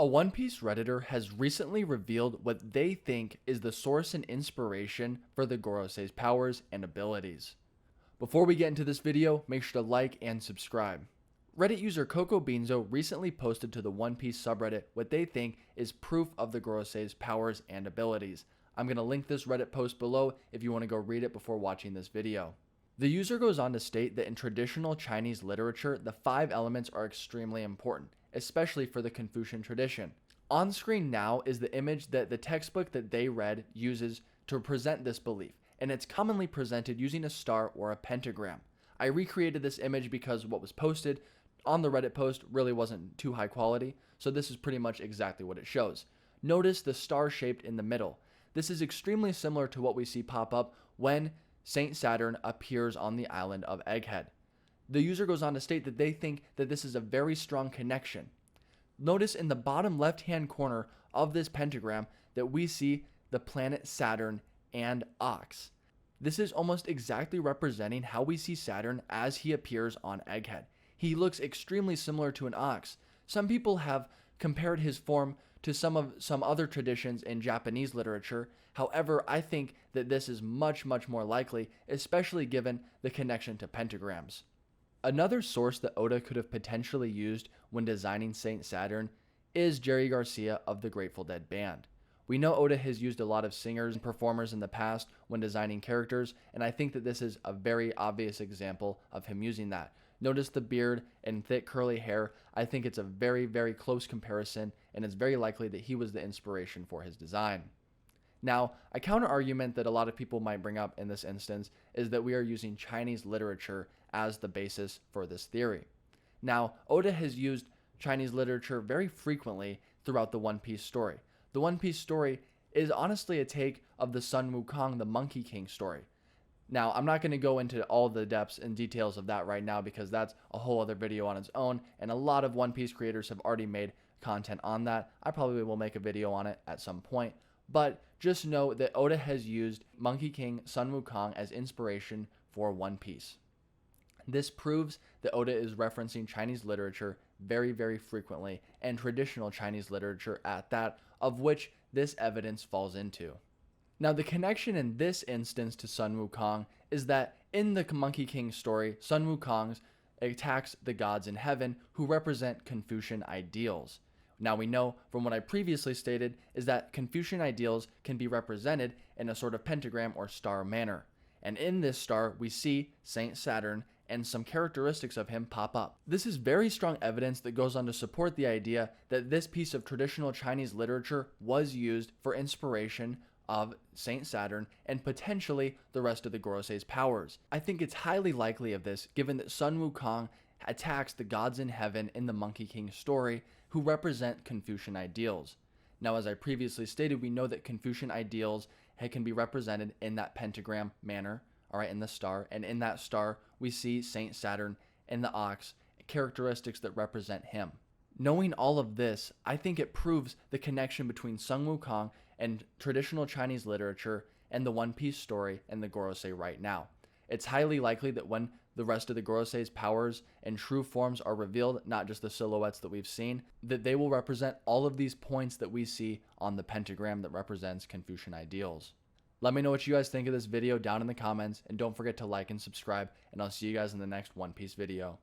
A One Piece Redditor has recently revealed what they think is the source and inspiration for the Gorosei's powers and abilities. Before we get into this video, make sure to like and subscribe. Reddit user cocobeanso recently posted to the One Piece subreddit what they think is proof of the Gorosei's powers and abilities. I'm going to link this Reddit post below if you want to go read it before watching this video. The user goes on to state that in traditional Chinese literature, the 5 elements are extremely important, especially for the Confucian tradition. On screen now is the image that the textbook that they read uses to present this belief, and it's commonly presented using a star or a pentagram. I recreated this image because what was posted on the Reddit post really wasn't too high quality, so this is pretty much exactly what it shows. Notice the star shaped in the middle. This is extremely similar to what we see pop up when Saint Saturn appears on the island of Egghead. The user goes on to state that they think that this is a very strong connection. Notice in the bottom left-hand corner of this pentagram that we see the planet Saturn and Ox. This is almost exactly representing how we see Saturn as he appears on Egghead. He looks extremely similar to an ox. Some people have compared his form to some other traditions in Japanese literature. However, I think that this is much more likely, especially given the connection to pentagrams. Another source that Oda could have potentially used when designing Saint Saturn is Jerry Garcia of the Grateful Dead band. We know Oda has used a lot of singers and performers in the past when designing characters, and I think that this is a very obvious example of him using that. Notice the beard and thick curly hair. I think it's a very close comparison, and it's very likely that he was the inspiration for his design. Now, a counter argument that a lot of people might bring up in this instance is that we are using Chinese literature as the basis for this theory. Now, Oda has used Chinese literature very frequently throughout the One Piece story. The One Piece story is honestly a take of the Sun Wukong, the Monkey King story. Now, I'm not going to go into all the depths and details of that right now because that's a whole other video on its own, and a lot of One Piece creators have already made content on that. I probably will make a video on it at some point, but just know that Oda has used Monkey King Sun Wukong as inspiration for One Piece. This proves that Oda is referencing Chinese literature very frequently, and traditional Chinese literature at that, of which this evidence falls into. Now, the connection in this instance to Sun Wukong is that in the Monkey King story, Sun Wukong attacks the gods in heaven who represent Confucian ideals. Now, we know from what I previously stated is that Confucian ideals can be represented in a sort of pentagram or star manner. And in this star, we see Saint Saturn and some characteristics of him pop up. This is very strong evidence that goes on to support the idea that this piece of traditional Chinese literature was used for inspiration of Saint Saturn and potentially the rest of the Gorosei's powers. I think it's highly likely of this given that Sun Wukong attacks the gods in heaven in the Monkey King story who represent Confucian ideals. Now, as I previously stated, we know that Confucian ideals can be represented in that pentagram manner, alright, in the star, and in that star we see Saint Saturn and the ox, characteristics that represent him. Knowing all of this, I think it proves the connection between Sun Wukong and traditional Chinese literature and the One Piece story and the Gorosei right now. It's highly likely that when the rest of the Gorosei's powers and true forms are revealed, not just the silhouettes that we've seen, that they will represent all of these points that we see on the pentagram that represents Confucian ideals. Let me know what you guys think of this video down in the comments, and don't forget to like and subscribe, and I'll see you guys in the next One Piece video.